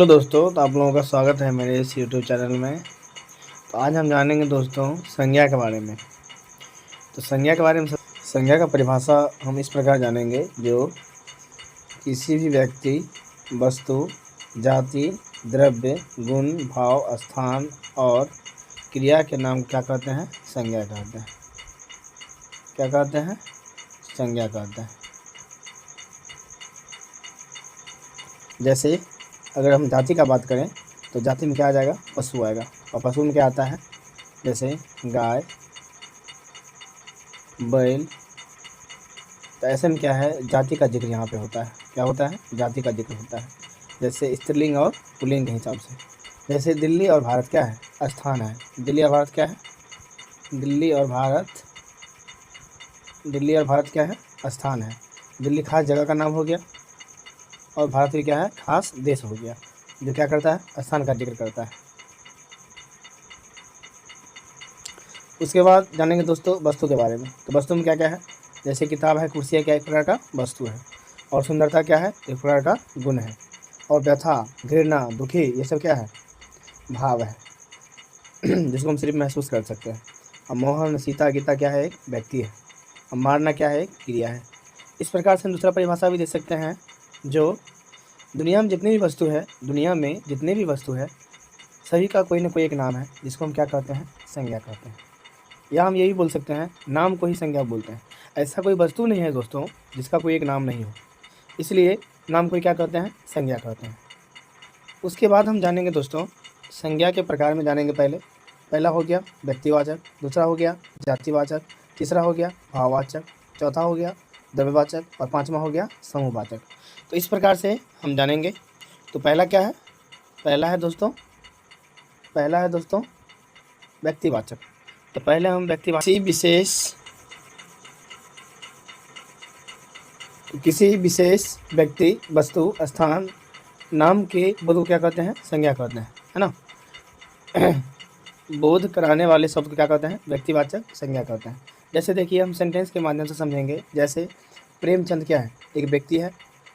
Hello दोस्तों, तो आप लोगों का स्वागत है मेरे इस यूट्यूब चैनल में। तो आज हम जानेंगे दोस्तों संज्ञा के बारे में। तो संज्ञा के बारे में संज्ञा का परिभाषा हम इस प्रकार जानेंगे, जो किसी भी व्यक्ति, वस्तु, जाति, द्रव्य, गुण, भाव, स्थान और क्रिया के नाम क्या कहते हैं? संज्ञा कहते हैं। क्या कहते हैं? संज्ञा कहते हैं। जैसे अगर हम जाति का बात करें तो जाति में क्या आ जाएगा? पशु आएगा। और पशु में क्या आता है? जैसे गाय, बैल। तो ऐसे में क्या है? जाति का जिक्र यहाँ पे होता है। क्या होता है? जाति का जिक्र होता है। जैसे स्त्रीलिंग और पुल्लिंग के हिसाब से। जैसे दिल्ली और भारत क्या है? स्थान है। दिल्ली और भारत क्या है? दिल्ली और भारत क्या है? स्थान है। दिल्ली खास जगह का नाम हो गया, और भारत भी क्या है? खास देश हो गया, जो क्या करता है? स्थान का जिक्र करता है। उसके बाद जानेंगे दोस्तों वस्तु के बारे में। तो वस्तु में क्या क्या है? जैसे किताब है, कुर्सी है, क्या एक प्रकार का वस्तु है। और सुंदरता क्या है? एक प्रकार का गुण है। और व्यथा, घृणा, दुखी, ये सब क्या है? भाव है जिसको हम सिर्फ महसूस कर सकते हैं। और मोहन, सीता, गीता क्या है? एक व्यक्ति है। और मारना क्या है? एक क्रिया है। इस प्रकार से हम दूसरा परिभाषा भी दे सकते हैं, जो दुनिया में जितनी भी वस्तु है सभी का कोई ना कोई एक नाम है, जिसको हम क्या कहते हैं? संज्ञा कहते हैं। या हम यही बोल सकते हैं, नाम को ही संज्ञा बोलते हैं। ऐसा कोई वस्तु नहीं है दोस्तों जिसका कोई एक नाम नहीं हो, इसलिए नाम को क्या कहते हैं? संज्ञा कहते हैं। उसके बाद हम जानेंगे दोस्तों संज्ञा के प्रकार में। जानेंगे पहला हो गया व्यक्तिवाचक, दूसरा हो गया जातिवाचक, तीसरा हो गया भाववाचक, चौथा हो गया द्रव्यवाचक, और पांचवा हो गया समूहवाचक। तो इस प्रकार से हम जानेंगे। तो पहला क्या है? पहला है दोस्तों व्यक्तिवाचक। तो पहले हम किसी विशेष व्यक्ति, वस्तु, स्थान, नाम के बोध को क्या कहते हैं? संज्ञा कहते हैं, है ना। बोध कराने वाले शब्द को क्या कहते हैं? व्यक्तिवाचक संज्ञा कहते हैं। जैसे देखिए हम सेंटेंस के माध्यम से समझेंगे। जैसे प्रेमचंद क्या है? एक व्यक्ति है।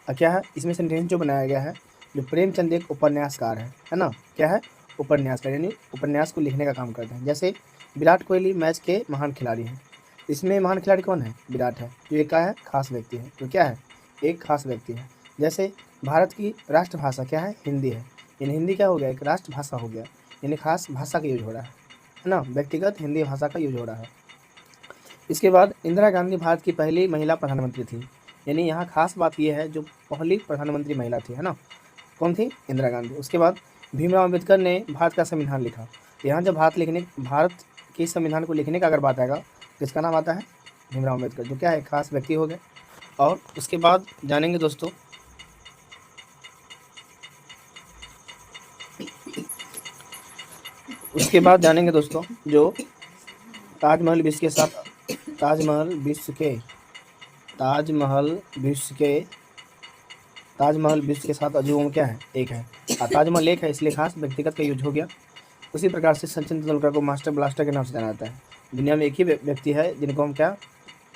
और क्या है? इसमें सेंटेंस जो बनाया गया है, जो प्रेमचंद एक उपन्यासकार है ना। क्या है? उपन्यासकार, यानी उपन्यास को लिखने का काम करते हैं। जैसे विराट कोहली मैच के महान खिलाड़ी हैं। इसमें महान खिलाड़ी कौन है? विराट है, जो एक क्या है? खास व्यक्ति है। तो क्या है? एक खास व्यक्ति है। जैसे भारत की राष्ट्रभाषा क्या है? हिंदी है। यानी हिंदी क्या हो गया? एक राष्ट्रभाषा हो गया, यानी खास भाषा का यूज हो रहा है ना। व्यक्तिगत हिंदी भाषा का यूज हो रहा है। इसके बाद इंदिरा गांधी भारत की पहली महिला प्रधानमंत्री थी। यानी यहाँ खास बात यह है, जो पहली प्रधानमंत्री महिला थी, है ना। कौन थी? इंदिरा गांधी। उसके बाद भीमराव अम्बेडकर ने भारत का संविधान लिखा। यहाँ जब भारत के संविधान को लिखने का अगर बात आएगा तो इसका नाम आता है भीमराव अम्बेडकर, जो क्या है? खास व्यक्ति हो गए। और उसके बाद जानेंगे दोस्तों जो ताजमहल विश्व के 7 अजूबों में क्या है? एक है। और ताजमहल एक है, इसलिए खास व्यक्तिगत का यूज हो गया। उसी प्रकार से सचिन तेंदुलकर को मास्टर ब्लास्टर के नाम से जाना जाता है। दुनिया में एक ही व्यक्ति है जिनको हम क्या?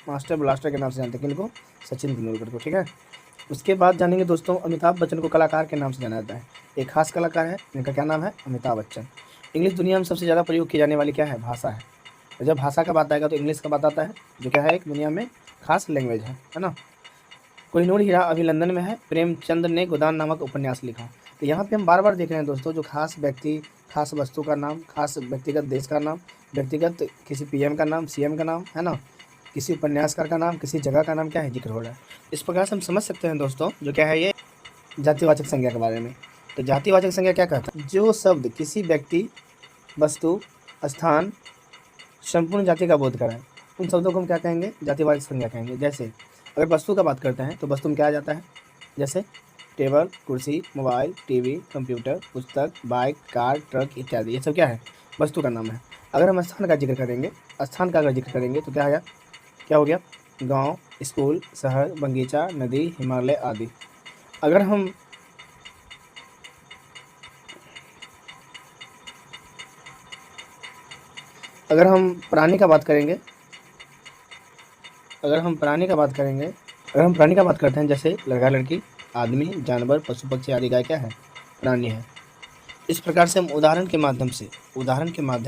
मास्टर ब्लास्टर के नाम से जानते हैं। किनको? सचिन तेंदुलकर को, ठीक है। उसके बाद जानेंगे दोस्तों अमिताभ बच्चन को कलाकार के नाम से जाना जाता है। एक खास कलाकार है, जिनका क्या नाम है? अमिताभ बच्चन। इंग्लिश दुनिया में सबसे ज़्यादा प्रयोग की जाने वाली क्या है? भाषा है। और जब भाषा का बात आएगा तो इंग्लिश का बात आता है, जो क्या है? एक दुनिया में खास लैंग्वेज है ना। कोहिनूर हीरा अभी लंदन में है। प्रेमचंद ने गोदान नामक उपन्यास लिखा। तो यहाँ पे हम बार बार देख रहे हैं दोस्तों, जो खास व्यक्ति, खास वस्तु का नाम, खास व्यक्तिगत देश का नाम, व्यक्तिगत किसी पीएम का नाम, सीएम का नाम, है ना, किसी उपन्यासकार का नाम, किसी जगह का नाम क्या है? जिक्र हो रहा है। इस प्रकार से हम समझ सकते हैं दोस्तों, जो क्या है ये जातिवाचक संज्ञा के बारे में। तो जातिवाचक संज्ञा क्या कहता है? जो शब्द किसी व्यक्ति, वस्तु, स्थान, संपूर्ण जाति का बोध कराए, उन शब्दों को हम क्या कहेंगे? जातिवाचक संज्ञा कहेंगे। जैसे अगर वस्तु का बात करते हैं तो वस्तु में क्या आ जाता है? जैसे टेबल, कुर्सी, मोबाइल, टीवी, कंप्यूटर, पुस्तक, बाइक, कार, ट्रक इत्यादि, ये सब क्या है? वस्तु का नाम है। अगर हम स्थान का जिक्र करेंगे तो क्या आया? क्या हो गया? गांव, स्कूल, शहर, बगीचा, नदी, हिमालय आदि। अगर हम प्राणी का बात करते हैं, जैसे लड़का लड़की, आदमी, जानवर, पशु पक्षी आदि, गाय क्या है? प्राणी है। इस प्रकार से हम उदाहरण के माध्यम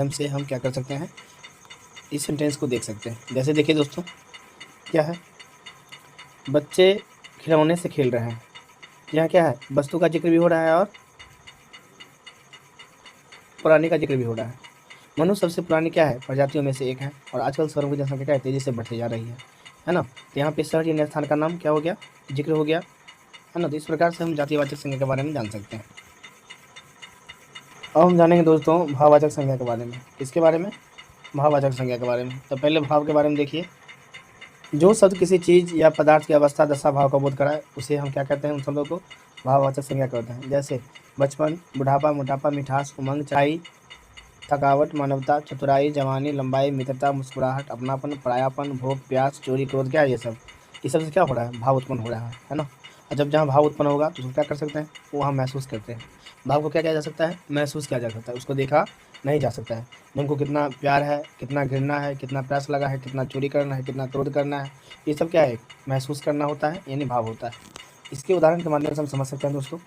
से हम क्या कर सकते हैं, इस सेंटेंस को देख सकते हैं। जैसे देखिए दोस्तों, क्या है, बच्चे खिलौने से खेल रहे हैं। यहाँ क्या है, वस्तु का जिक्र भी हो रहा है और प्राणी का जिक्र भी हो रहा है। मनुष्य सबसे पुरानी क्या है, प्रजातियों में से एक है और आजकल शहरों की जनसंख्या क्या है, तेजी से बढ़ती जा रही है ना। तो यहाँ पे शहर या स्थान का नाम क्या हो गया, जिक्र हो गया, है ना। तो इस प्रकार से हम जातिवाचक संज्ञा के बारे में जान सकते हैं। अब हम जानेंगे दोस्तों भाववाचक संज्ञा के बारे में। किसके बारे में, भाववाचक संज्ञा के बारे में। तो पहले भाव के बारे में देखिए, जो शब्द किसी चीज़ या पदार्थ की अवस्था, दशा, भाव का बोध कराए उसे हम क्या कहते हैं, उन शब्दों को भाववाचक संज्ञा कहते हैं। जैसे बचपन, बुढ़ापा, मोटापा, मिठास, उमंग, चढ़ाई, थकावट, मानवता, चतुराई, जवानी, लंबाई, मित्रता, मुस्कुराहट, अपनापन, परायापन, भोग, प्यास, चोरी, क्रोध, क्या है ये सब, ये सब से क्या हो रहा है, भाव उत्पन्न हो रहा है ना। और जब जहाँ भाव उत्पन्न होगा तो उसको क्या कर सकते हैं, वो हम महसूस करते हैं। भाव को क्या किया जा सकता है, महसूस किया जा सकता है, उसको देखा नहीं जा सकता है। हमको कितना प्यार है, कितना घृणा है, कितना प्यास लगा है, कितना चोरी करना है, कितना क्रोध करना है, ये सब क्या है, महसूस करना होता है, यानी भाव होता है। इसके उदाहरण के माध्यम से हम समझ सकते हैं दोस्तों।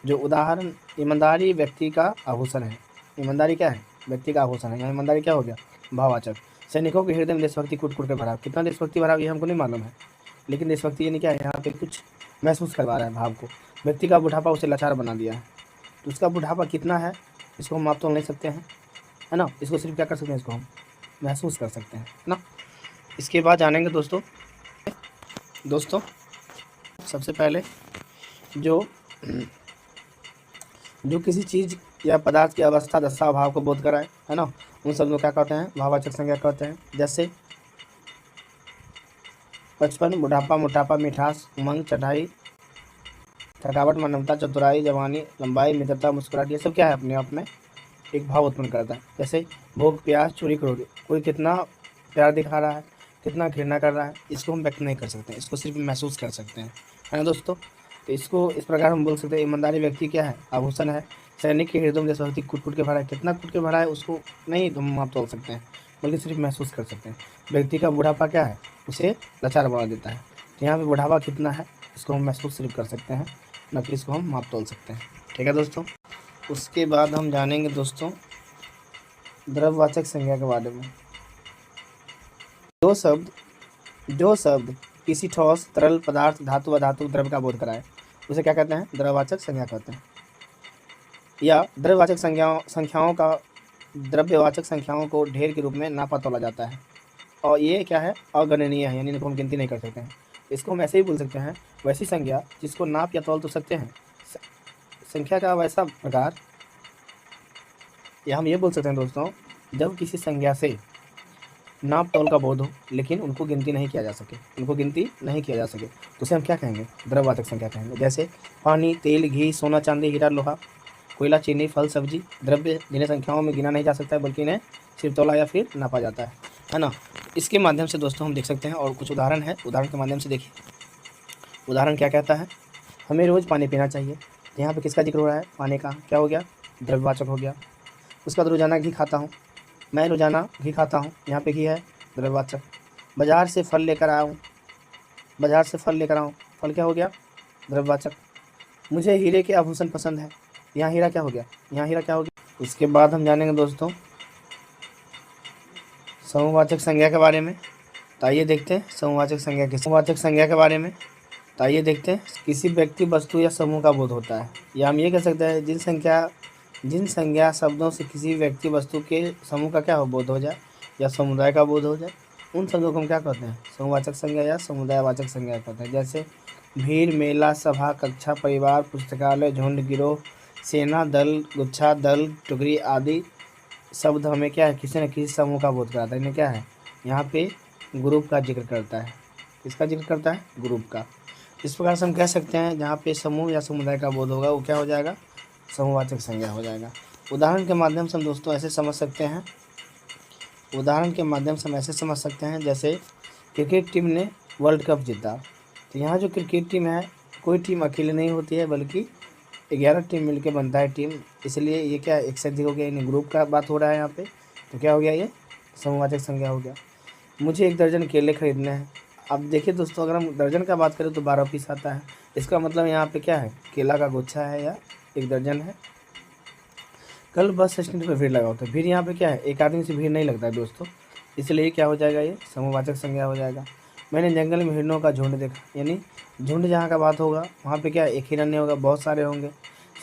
जो उदाहरण, ईमानदारी व्यक्ति का आभूषण है। ईमानदारी क्या है, व्यक्ति का आभूषण है। यहाँ ईमानदारी क्या हो गया, भाववाचक। सैनिकों के हृदय में देशभक्ति कूट कूट कर भरा। कितना देशभक्ति भरा ये हमको नहीं मालूम है, लेकिन देशभक्ति यानी क्या है, यहाँ पे कुछ महसूस करवा रहा है भाव को। व्यक्ति का बुढ़ापा उसे लाचार बना दिया है। तो उसका बुढ़ापा कितना है, इसको हम माप तो नहीं सकते हैं, है ना। इसको सिर्फ क्या कर सकते हैं, इसको हम महसूस कर सकते हैं, है ना। इसके बाद जानेंगे दोस्तों सबसे पहले जो किसी चीज़ या पदार्थ की अवस्था, दशा, भाव को बोध कराए, है ना, उन शब्दों को क्या कहते हैं, भाववाचक संज्ञा कहते हैं। जैसे बचपन, बुढ़ापा, मोटापा, मिठास, उमंग, चढ़ाई, थकावट, मानवता, चतुराई, जवानी, लंबाई, मित्रता, मुस्कुराहट, ये सब क्या है, अपने आप में एक भाव उत्पन्न करता है। जैसे भोग, प्यास, चोरी, क्रोध, कोई कितना प्यार दिखा रहा है, कितना घृणा कर रहा है, इसको हम व्यक्त नहीं कर सकते, इसको सिर्फ महसूस कर सकते हैं, है ना दोस्तों। तो इसको इस प्रकार हम बोल सकते हैं, ईमानदारी व्यक्ति क्या है, आभूषण है। सैनिक के हृदय में देशभक्ति कूट कूट के भरा है। कितना कूट के भरा है उसको नहीं हम आप तोल सकते हैं, बल्कि सिर्फ महसूस कर सकते हैं। व्यक्ति का बुढ़ापा क्या है, उसे लाचार बना देता है। तो यहाँ पे बुढ़ापा कितना है, इसको हम महसूस सिर्फ कर सकते हैं, न कि इसको हम माप तोल सकते हैं। ठीक है दोस्तों। उसके बाद हम जानेंगे दोस्तों द्रव्यवाचक संज्ञा के बारे में। जो शब्द किसी ठोस, तरल पदार्थ, धातु, अधातु, द्रव्य का बोध कराए उसे क्या कहते हैं, द्रव्यवाचक संज्ञा कहते हैं। या द्रव्यवाचक संख्याओं का द्रव्यवाचक संख्याओं को ढेर के रूप में नापा तोला जाता है, और ये क्या है, अगणनीय है, यानी इनको हम गिनती नहीं कर सकते हैं। इसको हम ऐसे ही बोल सकते हैं, वैसी संज्ञा जिसको नाप या तौल तो सकते हैं। संख्या का वैसा प्रकार, या हम ये बोल सकते हैं दोस्तों, जब किसी संज्ञा से नाप तौल का बोध हो लेकिन उनको गिनती नहीं किया जा सके, तो उसे हम क्या कहेंगे, द्रव्यवाचक संख्या कहेंगे। जैसे पानी, तेल, घी, सोना, चांदी, हीरा, लोहा, कोयला, चीनी, फल, सब्जी, द्रव्य जिन्हें संख्याओं में गिना नहीं जा सकता है, बल्कि इन्हें सिर्फ तौला या फिर नापा जाता है ना। इसके माध्यम से दोस्तों हम देख सकते हैं, और कुछ उदाहरण है, उदाहरण के माध्यम से देखिए। उदाहरण क्या कहता है, हमें रोज़ पानी पीना चाहिए। यहाँ पे किसका जिक्र हो रहा है, पानी का, क्या हो गया, द्रव्यवाचक हो गया। उसके बाद रोज़ाना घी खाता हूँ, मैं रोज़ाना घी खाता हूँ, यहाँ पे घी है, द्रव्यवाचक। बाजार से फल लेकर आऊँ, फल क्या हो गया, द्रव्यवाचक। मुझे हीरे के आभूषण पसंद है, यहाँ हीरा क्या हो गया, उसके बाद हम जानेंगे दोस्तों समूहवाचक संज्ञा के बारे में। तो आइए देखते हैं समूहवाचक संज्ञा के बारे में। तो आइए देखते हैं, किसी व्यक्ति, वस्तु या समूह का बोध होता है, या हम ये कह सकते हैं जिन संज्ञा शब्दों से किसी व्यक्ति, वस्तु के समूह का क्या हो, बोध हो जाए या समुदाय का बोध हो जाए, उन शब्दों को हम क्या कहते हैं, समूहवाचक संज्ञा या समुदायवाचक संज्ञा कहते हैं। जैसे भीड़, मेला, सभा, कक्षा, परिवार, पुस्तकालय, झुंड, गिरोह, सेना, दल, गुच्छा, दल, टुकड़ी आदि शब्द हमें क्या है, किसी न किसी समूह का बोध कराता है। इन्हें क्या है, यहाँ पे ग्रुप का जिक्र करता है। किसका जिक्र करता है, ग्रुप का। इस प्रकार से हम कह सकते हैं, जहाँ पे समूह या समुदाय का बोध होगा वो क्या हो जाएगा, समूहवाचक संज्ञा हो जाएगा। उदाहरण के माध्यम से हम दोस्तों ऐसे समझ सकते हैं, जैसे क्रिकेट टीम ने वर्ल्ड कप जीता। तो यहाँ जो क्रिकेट टीम है, कोई टीम अकेले नहीं होती है, बल्कि 11 टीम मिलकर बनता है टीम, इसलिए ये क्या एक से अधिक हो गया, यानी ग्रुप का बात हो रहा है यहाँ पे। तो क्या हो गया, ये समूहवाचक संज्ञा हो गया। मुझे 1 दर्जन केले खरीदने हैं। अब देखिए दोस्तों, अगर हम दर्जन का बात करें तो 12 पीस आता है। इसका मतलब यहाँ पे क्या है, केला का गुच्छा है या 1 दर्जन है। कल बस स्टैंड पर भीड़ लगा होता है। भीड़ यहाँ पे क्या है, एक आदमी से भीड़ नहीं लगता है दोस्तों, इसलिए क्या हो जाएगा, ये समूहवाचक संज्ञा हो जाएगा। मैंने जंगल में हिरणों का झुंड देखा, यानी झुंड जहाँ का बात होगा वहाँ पे क्या एक हिरन नहीं होगा, बहुत सारे होंगे।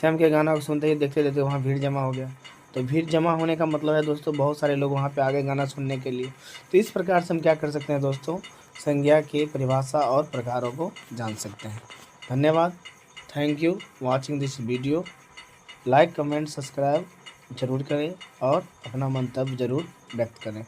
श्याम के गाना को सुनते ही देखते देखते वहाँ भीड़ जमा हो गया। तो भीड़ जमा होने का मतलब है दोस्तों बहुत सारे लोग वहाँ पे आ गए गाना सुनने के लिए। तो इस प्रकार से हम क्या कर सकते हैं दोस्तों, संज्ञा की परिभाषा और प्रकारों को जान सकते हैं। धन्यवाद। Thank you watching this video. Like comment subscribe जरूर करें और अपना मंतव्य जरूर व्यक्त करें।